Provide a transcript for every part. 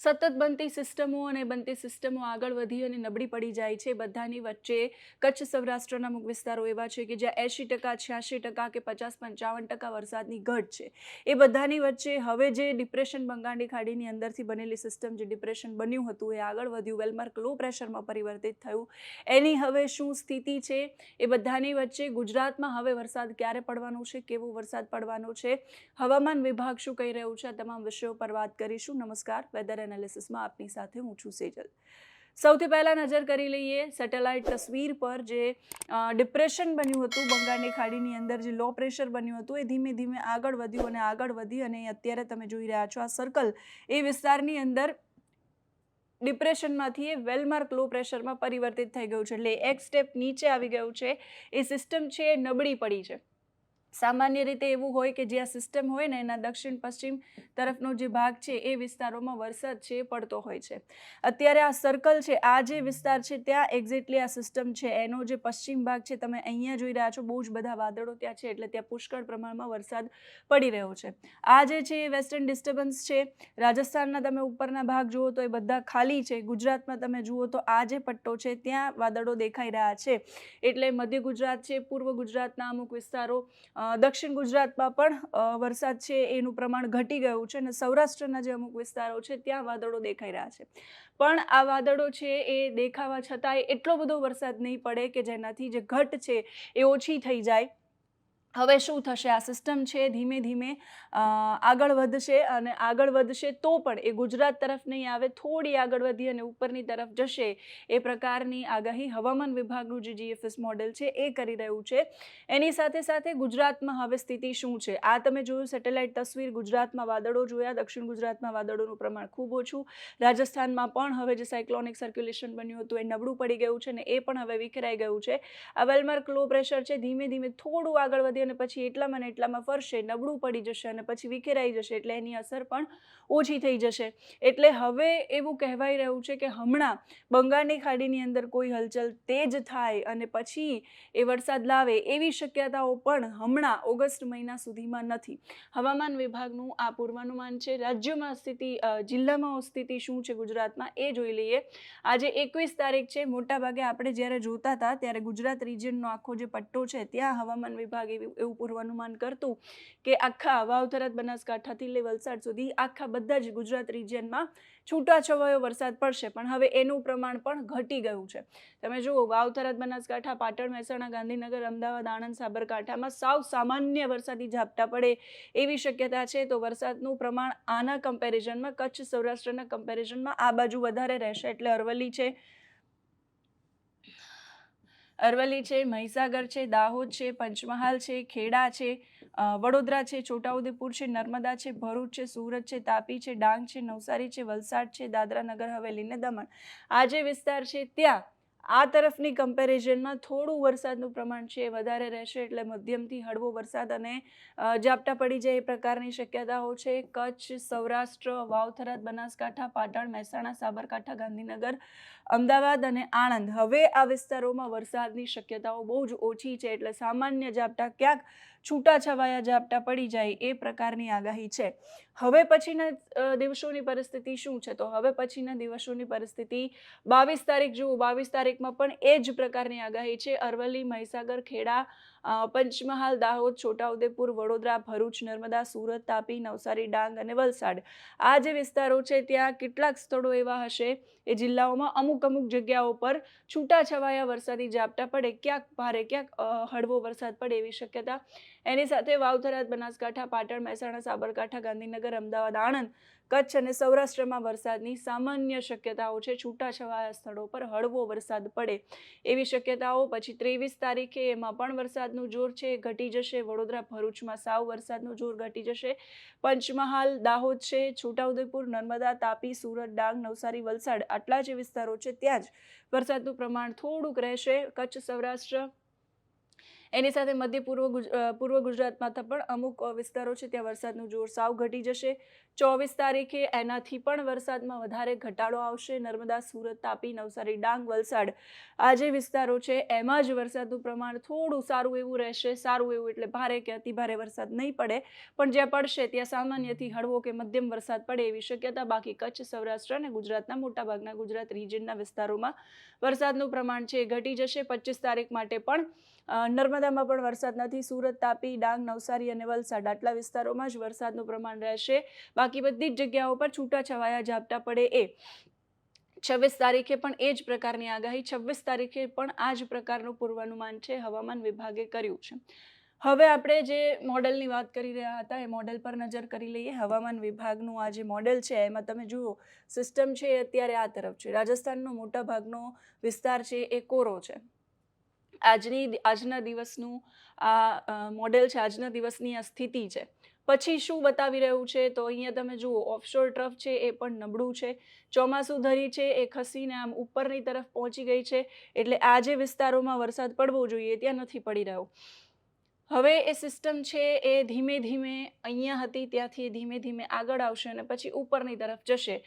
સતત બનતી સિસ્ટમો અને બનતી સિસ્ટમો આગળ વધી અને નબળી પડી જાય છે. બધાની વચ્ચે કચ્છ સૌરાષ્ટ્રના અમુક વિસ્તારો એવા છે કે જ્યાં 80% 86% કે 50-55% વરસાદની ઘટ છે. એ બધાની વચ્ચે હવે જે ડિપ્રેશન બંગાળની ખાડીની અંદરથી બનેલી સિસ્ટમ જે ડિપ્રેશન બન્યું હતું એ આગળ વધ્યું, વેલમાર્ક લો પ્રેશરમાં પરિવર્તિત થયું. એની હવે શું સ્થિતિ છે એ બધાની વચ્ચે ગુજરાતમાં હવે વરસાદ ક્યારે પડવાનો છે, કેવો વરસાદ પડવાનો છે, હવામાન વિભાગ શું કહી રહ્યું છે, આ તમામ વિષયો પર વાત કરીશું. નમસ્કાર, વેધર એનાલિસિસમાં આપની સાથે હું છું સેજલ. સૌથી પહેલા નજર કરી લઈએ સેટેલાઇટ તસવીર પર. જે ડિપ્રેશન બન્યું હતું બંગાળની ખાડીની અંદર, જે લો પ્રેશર બન્યું હતું, એ ધીમે ધીમે આગળ વધ્યું અને આગળ વધી અને અત્યારે તમે જોઈ રહ્યા છો આ સર્કલ એ વિસ્તારની અંદર ડિપ્રેશનમાંથી એ વેલમાર્ક લો પ્રેશરમાં પરિવર્તિત થઈ ગયું છે. એટલે એક સ્ટેપ નીચે આવી ગયું છે. એ સિસ્ટમ છે એ નબળી પડી છે. સામાન્ય રીતે એવું હોય કે જ્યાં સિસ્ટમ હોય ને એના દક્ષિણ પશ્ચિમ તરફનો જે ભાગ છે એ વિસ્તારોમાં વરસાદ છે પડતો હોય છે. અત્યારે આ સર્કલ છે, આ જે વિસ્તાર છે ત્યાં એક્ઝેક્ટલી આ સિસ્ટમ છે. એનો જે પશ્ચિમ ભાગ છે તમે અહીંયા જોઈ રહ્યા છો, બહુ જ બધા વાદળો ત્યાં છે, એટલે ત્યાં પુષ્કળ પ્રમાણમાં વરસાદ પડી રહ્યો છે. આ જે છે એ વેસ્ટર્ન ડિસ્ટર્બન્સ છે. રાજસ્થાનના તમે ઉપરના ભાગ જુઓ તો એ બધા ખાલી છે. ગુજરાતમાં તમે જુઓ તો આ જે પટ્ટો છે ત્યાં વાદળો દેખાઈ રહ્યા છે. એટલે મધ્ય ગુજરાત છે, પૂર્વ ગુજરાતના અમુક વિસ્તારો, દક્ષિણ ગુજરાતમાં પણ વરસાદ છે એનું પ્રમાણ ઘટી ગયું છે અને સૌરાષ્ટ્રના જે અમુક વિસ્તારો છે ત્યાં વાદળો દેખાઈ રહ્યા છે. પણ આ વાદળો છે એ દેખાવા છતાંય એટલો બધો વરસાદ નહીં પડે કે જેનાથી જે ઘટ છે એ ઓછી થઈ જાય. હવે શું થશે? આ સિસ્ટમ છે ધીમે ધીમે આગળ વધશે અને આગળ વધશે તો પણ એ ગુજરાત તરફ નહીં આવે, થોડી આગળ વધી અને ઉપરની તરફ જશે એ પ્રકારની આગાહી હવામાન વિભાગનું જે જીએફએસ મોડેલ છે એ કરી રહ્યું છે. એની સાથે સાથે ગુજરાતમાં હવે સ્થિતિ શું છે? આ તમે જોયું સેટેલાઇટ તસવીર. ગુજરાતમાં વાદળો જોયા, દક્ષિણ ગુજરાતમાં વાદળોનું પ્રમાણ ખૂબ ઓછું. રાજસ્થાનમાં પણ હવે જે સાયક્લોનિક સર્ક્યુલેશન બન્યું હતું એ નબળું પડી ગયું છે અને એ પણ હવે વિખેરાઈ ગયું છે. આ વેલમાર્ક લો પ્રેશર છે ધીમે ધીમે થોડું આગળ વધી અને પછી એટલામાં ને એટલામાં ફરશે, નબળું પડી જશે અને પછી વિખેરાઈ જશે. એટલે એની અસર પણ ઓછી થઈ જશે. એટલે હવે એવું કહેવાય રહ્યું છે કે હમણાં બંગાળની ખાડીની અંદર કોઈ હલચલ તેજ થાય અને પછી એ વરસાદ લાવે એવી શક્યતાઓ પણ હમણાં ઓગસ્ટ મહિના સુધીમાં નથી. હવામાન વિભાગનું આ પૂર્વાનુમાન છે. રાજ્યમાં સ્થિતિ, જિલ્લામાં સ્થિતિ શું છે ગુજરાતમાં એ જોઈ લઈએ. આજે 21 તારીખ છે. મોટાભાગે આપણે જ્યારે જોતા હતા ત્યારે ગુજરાત રિજિયનનો આખો જે પટ્ટો છે ત્યાં હવામાન વિભાગ એવું પૂર્વાનુમાન કરતું કે આખા વાવ-થરાદ બનાસકાંઠાથી લઈ વલસાડ સુધી આખા બધા જ ગુજરાત રિજિયનમાં છૂટાછવાયો વરસાદ પડશે. પણ હવે એનું પ્રમાણ પણ ઘટી ગયું છે. તમે જુઓ, વાવ-થરાદ બનાસકાંઠા, પાટણ, મહેસાણા, ગાંધીનગર, અમદાવાદ, આણંદ, સાબરકાંઠામાં સાવ સામાન્ય વરસાદી ઝાપટા પડે એવી શક્યતા છે. તો વરસાદનું પ્રમાણ આના કમ્પેરિઝનમાં, કચ્છ સૌરાષ્ટ્રના કમ્પેરિઝનમાં આ બાજુ વધારે રહેશે. એટલે અરવલ્લી છે, મહીસાગર છે, દાહોદ છે, પંચમહાલ છે, ખેડા છે, વડોદરા છે, છોટાઉદેપુર છે, નર્મદા છે, ભરૂચ છે, સુરત છે, તાપી છે, ડાંગ છે, નવસારી છે, વલસાડ છે, દાદરા નગર હવેલી ને દમણ, આ જે વિસ્તાર છે ત્યાં આ તરફની કમ્પેરિઝનમાં થોડું વરસાદનું પ્રમાણ છે વધારે રહેશે. એટલે મધ્યમથી હળવો વરસાદ અને ઝાપટા પડી જાય એ પ્રકારની શક્યતાઓ છે. કચ્છ, સૌરાષ્ટ્ર, વાવ-થરાદ બનાસકાંઠા, પાટણ, મહેસાણા, સાબરકાંઠા, ગાંધીનગર, અમદાવાદ અને આણંદ, હવે આ વિસ્તારોમાં વરસાદની શક્યતાઓ બહુ જ ઓછી છે. એટલે સામાન્ય ઝાપટા, ક્યાંક છૂટાછવાયા ઝાપટા પડી જાય એ પ્રકારની આગાહી છે. હવે પછીના દિવસોની પરિસ્થિતિ શું છે? તો હવે પછીના દિવસોની પરિસ્થિતિ 22 તારીખ જુઓ. 22 તારીખમાં પણ એ જ પ્રકારની આગાહી છે. અરવલ્લી, મહીસાગર, ખેડા, પંચમહાલ, દાહોદ, છોટાઉદેપુર, વડોદરા, ભરૂચ, નર્મદા, સુરત, તાપી, નવસારી, ડાંગ અને વલસાડ, આ જે વિસ્તારો છે ત્યાં કેટલાક સ્થળો એવા હશે એ જિલ્લાઓમાં અમુક જગ્યાઓ પર છૂટાછવાયા વરસાદી ઝાપટા પડે, ક્યાંક ભારે, ક્યાંક હળવો વરસાદ પડે એવી શક્યતા. એની સાથે વાવ-થરાદ બનાસકાંઠા, પાટણ, મહેસાણા, સાબરકાંઠા, ગાંધીનગર, અમદાવાદ, આણંદ, કચ્છ અને સૌરાષ્ટ્રમાં વરસાદની સામાન્ય શક્યતાઓ છે. છૂટાછવાયા સ્થળો પર હળવો વરસાદ પડે એવી શક્યતાઓ. પછી 23 તારીખે એમાં પણ વરસાદનું જોર છે ઘટી જશે. વડોદરા, ભરૂચમાં સાવ વરસાદનું જોર ઘટી જશે. પંચમહાલ, દાહોદ છે, છોટાઉદેપુર, નર્મદા, તાપી, સુરત, ડાંગ, નવસારી, વલસાડ, આટલા જે વિસ્તારો છે ત્યાં જ વરસાદનું પ્રમાણ થોડુંક રહેશે. કચ્છ, સૌરાષ્ટ્ર એની સાથે મધ્ય પૂર્વ ગુજરાતમાં પણ અમુક વિસ્તારો છે ત્યાં વરસાદનું જોર સાવ ઘટી જશે. 24 તારીખે એનાથી પણ વરસાદમાં વધારે ઘટાડો આવશે. નર્મદા, સુરત, તાપી, નવસારી, ડાંગ, વલસાડ આ જે વિસ્તારો છે એમાં જ વરસાદનું પ્રમાણ થોડું સારું એવું રહેશે. સારું એવું એટલે ભારે કે અતિ ભારે વરસાદ નહીં પડે, પણ જ્યાં પડશે ત્યાં સામાન્યથી હળવો કે મધ્યમ વરસાદ પડે એવી શક્યતા. બાકી કચ્છ, સૌરાષ્ટ્ર અને ગુજરાતના મોટાભાગના ગુજરાત રિજનના વિસ્તારોમાં વરસાદનું પ્રમાણ છે એ ઘટી જશે. 25 તારીખ માટે પણ નર્મદામાં પણ વરસાદ નથી. સુરત, તાપી, ડાંગ, નવસારી અને વલસાડ આટલા વિસ્તારોમાં જ વરસાદનું પ્રમાણ રહેશે. બાકી બધી જ જગ્યાઓ પર છૂટાછવાયા ઝાપટા પડે એ. 26 તારીખે પણ એ જ પ્રકારની આગાહી. 26 તારીખે પણ આ જ પ્રકારનું પૂર્વાનુમાન છે હવામાન વિભાગે કર્યું છે. હવે આપણે જે મોડેલની વાત કરી રહ્યા હતા એ મોડેલ પર નજર કરી લઈએ. હવામાન વિભાગનું આ જે મોડેલ છે એમાં તમે જુઓ સિસ્ટમ છે એ અત્યારે આ તરફ છે. રાજસ્થાનનો મોટા ભાગનો વિસ્તાર છે એ કોરો છે. આજના દિવસનું આ મોડેલ છે, આજના દિવસની આ સ્થિતિ છે. પછી શું બતાવી રહ્યું છે તો અહીંયા તમે જુઓ ઓફશોર ટ્રફ છે એ પણ નબળું છે. ચોમાસું ધરી છે એ ખસીને આમ ઉપરની તરફ પહોંચી ગઈ છે, એટલે આ જે વિસ્તારોમાં વરસાદ પડવો જોઈએ ત્યાં નથી પડી રહ્યો. હવે એ સિસ્ટમ છે એ ધીમે ધીમે અહીંયા હતી ત્યાંથી ધીમે ધીમે આગળ આવશે અને પછી ઉપરની તરફ જશે.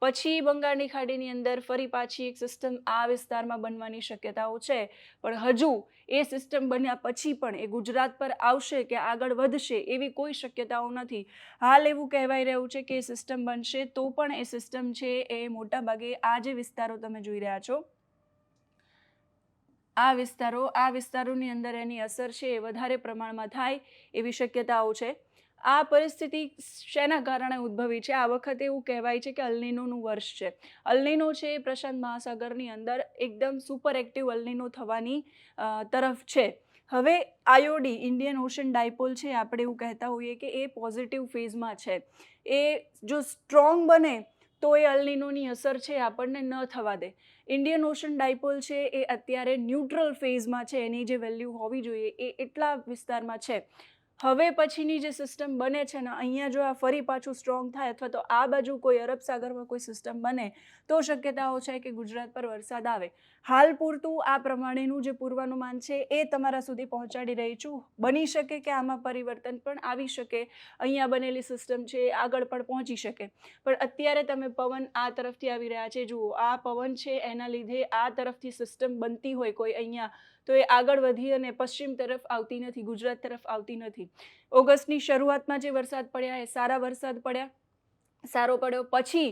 પછી બંગાળની ખાડીની અંદર ફરી પાછી એક સિસ્ટમ આ વિસ્તારમાં બનવાની શક્યતાઓ છે. પણ હજુ એ સિસ્ટમ બન્યા પછી પણ એ ગુજરાત પર આવશે કે આગળ વધશે એવી કોઈ શક્યતાઓ નથી. હાલ એવું કહેવાય રહ્યું છે કે એ સિસ્ટમ બનશે તો પણ એ સિસ્ટમ છે એ મોટાભાગે આ જે વિસ્તારો તમે જોઈ રહ્યા છો આ વિસ્તારોની અંદર એની અસર છે એ વધારે પ્રમાણમાં થાય એવી શક્યતાઓ છે. આ પરિસ્થિતિ શેના કારણે ઉદ્ભવી છે? આ વખતે એવું કહેવાય છે કે અલનીનોનું વર્ષ છે. અલનીનો છે એ પ્રશાંત મહાસાગરની અંદર એકદમ સુપર એક્ટિવ અલનીનો થવાની તરફ છે. હવે આઈઓડી ઇન્ડિયન ઓશન ડાયપોલ છે, આપણે એવું કહેતા હોઈએ કે એ પોઝિટિવ ફેઝમાં છે. એ જો સ્ટ્રોંગ બને તો એ અલનીનોની અસર છે આપણને ન થવા દે. ઇન્ડિયન ઓશન ડાયપોલ છે એ અત્યારે ન્યુટ્રલ ફેઝમાં છે. એની જે વેલ્યુ હોવી જોઈએ એ એટલા વિસ્તારમાં છે. હવે પછીની જે સિસ્ટમ બને છે ને અહીંયા જો આ ફરી પાછું સ્ટ્રોંગ થાય અથવા તો આ બાજુ કોઈ અરબ સાગરમાં કોઈ સિસ્ટમ બને તો શક્યતાઓ છે કે ગુજરાત પર વરસાદ આવે. હાલ પૂરતું આ પ્રમાણેનું જે પૂર્વાનુમાન છે એ તમારા સુધી પહોંચાડી રહી છું. બની શકે કે આમાં પરિવર્તન પણ આવી શકે. અહીંયા બનેલી સિસ્ટમ છે એ આગળ પણ પહોંચી શકે. પણ અત્યારે તમે પવન આ તરફથી આવી રહ્યા છે, જુઓ આ પવન છે એના લીધે આ તરફથી સિસ્ટમ બનતી હોય કોઈ અહીંયા તો એ આગળ વધી અને પશ્ચિમ તરફ આવતી નથી, ગુજરાત તરફ આવતી નથી. ઓગસ્ટની શરૂઆતમાં જે વરસાદ પડ્યા એ સારા વરસાદ પડ્યા, સારો પડ્યો. પછી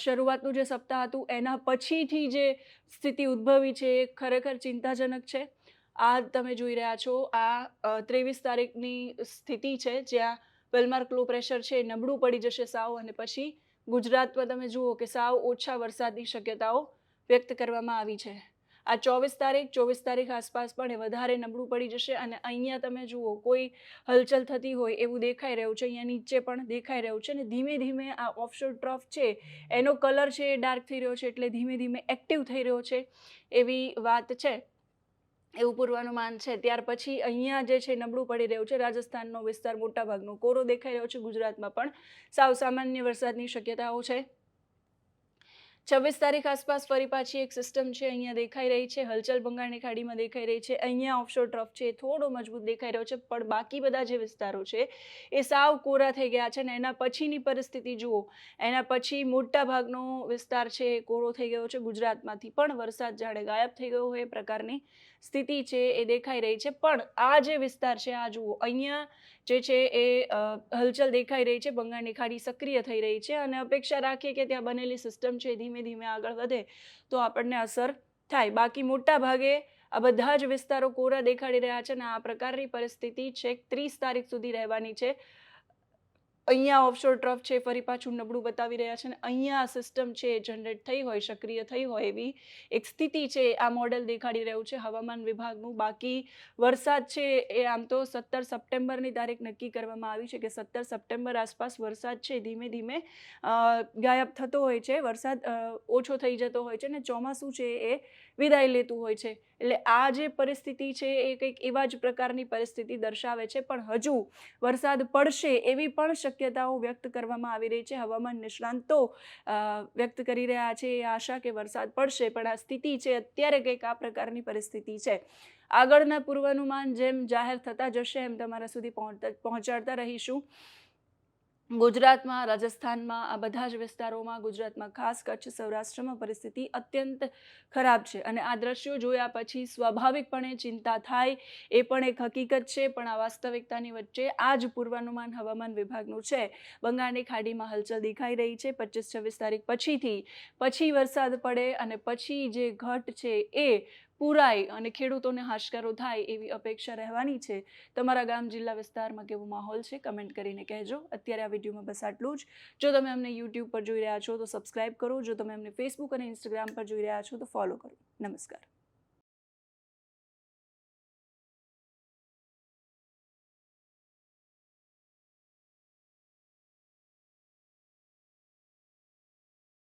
શરૂઆતનું જે સપ્તાહ હતું એના પછીથી જે સ્થિતિ ઉદ્ભવી છે એ ખરેખર ચિંતાજનક છે. આ તમે જોઈ રહ્યા છો આ 23 તારીખની સ્થિતિ છે જ્યાં વેલમાર્ક લો પ્રેશર છે એ નબળું પડી જશે સાવ, અને પછી ગુજરાતમાં તમે જુઓ કે સાવ ઓછા વરસાદની શક્યતાઓ વ્યક્ત કરવામાં આવી છે. આ 24 તારીખ આસપાસ પણ એ વધારે નબળું પડી જશે અને અહીંયા તમે જુઓ કોઈ હલચલ થતી હોય એવું દેખાઈ રહ્યું છે. અહીંયા નીચે પણ દેખાઈ રહ્યું છે અને ધીમે ધીમે આ ઓફશોર ટ્રફ છે એનો કલર છે એ ડાર્ક થઈ રહ્યો છે, એટલે ધીમે ધીમે એક્ટિવ થઈ રહ્યો છે એવી વાત છે, એવું પૂર્વાનુમાન છે. ત્યાર પછી અહીંયા જે છે નબળું પડી રહ્યું છે. રાજસ્થાનનો વિસ્તાર મોટાભાગનો કોરો દેખાઈ રહ્યો છે. ગુજરાતમાં પણ સાવ સામાન્ય વરસાદની શક્યતાઓ છે. 26 તારીખ આસપાસ ફરી પાછી એક સિસ્ટમ છે અહીંયા દેખાઈ રહી છે. હલચલ બંગાળની ખાડીમાં દેખાઈ રહી છે. અહીંયા ઓફશોર ટ્રફ છે થોડો મજબૂત દેખાઈ રહ્યો છે, પણ બાકી બધા જે વિસ્તારો છે એ સાવ કોરા થઈ ગયા છે. ને એના પછીની પરિસ્થિતિ જુઓ, એના પછી મોટા ભાગનો વિસ્તાર છે એ કોરો થઈ ગયો છે. ગુજરાતમાંથી પણ વરસાદ જાણે ગાયબ થઈ ગયો હોય એ પ્રકારની સ્થિતિ છે એ દેખાઈ રહી છે. પણ આ જે વિસ્તાર છે આ જુઓ, અહીંયા જે છે એ હલચલ દેખાઈ રહી છે. બંગાળની ખાડી સક્રિય થઈ રહી છે અને અપેક્ષા રાખીએ કે ત્યાં બનેલી સિસ્ટમ છે ધીમે ધીમે આગળ વધે તો આપણને અસર થાય. બાકી મોટા ભાગે આ બધા જ વિસ્તારો કોરા દેખાડી રહ્યા છે અને આ પ્રકારની પરિસ્થિતિ છેક 30 તારીખ સુધી રહેવાની છે. અહીંયા ઓફશોર ટ્રફ છે ફરી પાછું નબળું બતાવી રહ્યા છે અને અહીંયા સિસ્ટમ છે જનરેટ થઈ હોય, સક્રિય થઈ હોય એવી એક સ્થિતિ છે આ મોડેલ દેખાડી રહ્યું છે હવામાન વિભાગનું. બાકી વરસાદ છે એ આમ તો 17 સપ્ટેમ્બરની તારીખ નક્કી કરવામાં આવી છે કે 17 સપ્ટેમ્બર આસપાસ વરસાદ છે ધીમે ધીમે ગાયબ થતો હોય છે, વરસાદ ઓછો થઈ જતો હોય છે અને ચોમાસું છે એ વિદાય લેતું હોય છે. એટલે આ જે પરિસ્થિતિ છે એ કંઈક એવા જ પ્રકારની પરિસ્થિતિ દર્શાવે છે. પણ હજુ વરસાદ પડશે એવી પણ શક્યતાઓ વ્યક્ત કરવામાં આવી રહી છે. હવામાન નિષ્ણાંતો વ્યક્ત કરી રહ્યા છે એ આશા કે વરસાદ પડશે, પણ આ સ્થિતિ છે અત્યારે કંઈક આ પ્રકારની પરિસ્થિતિ છે. આગળના પૂર્વાનુમાન જેમ જાહેર થતા જશે એમ તમારા સુધી પહોંચાડતા રહીશું. ગુજરાતમાં, રાજસ્થાનમાં, આ બધા જ વિસ્તારોમાં, ગુજરાતમાં ખાસ કચ્છ સૌરાષ્ટ્રમાં પરિસ્થિતિ અત્યંત ખરાબ છે અને આ દ્રશ્યો જોયા પછી સ્વાભાવિકપણે ચિંતા થાય એ પણ એક હકીકત છે. પણ આ વાસ્તવિકતાની વચ્ચે આ જ પૂર્વાનુમાન હવામાન વિભાગનું છે. બંગાળની ખાડીમાં હલચલ દેખાઈ રહી છે. 25-26 તારીખ પછી વરસાદ પડે અને પછી જે ઘટ છે એ પૂરાય અને ખેડૂતોને હાશકારો થાય એવી અપેક્ષા રહેવાની છે. તમારા ગામ, જિલ્લા, વિસ્તારમાં કેવો માહોલ છે કમેન્ટ કરીને કહેજો. અત્યારે આ વિડીયોમાં બસ આટલું જ. જો તમે અમને યુટ્યુબ પર જોઈ રહ્યા છો તો સબસ્ક્રાઇબ કરો. જો તમે અમને ફેસબુક અને ઇન્સ્ટાગ્રામ પર જોઈ રહ્યા છો તો ફોલો કરો. નમસ્કાર.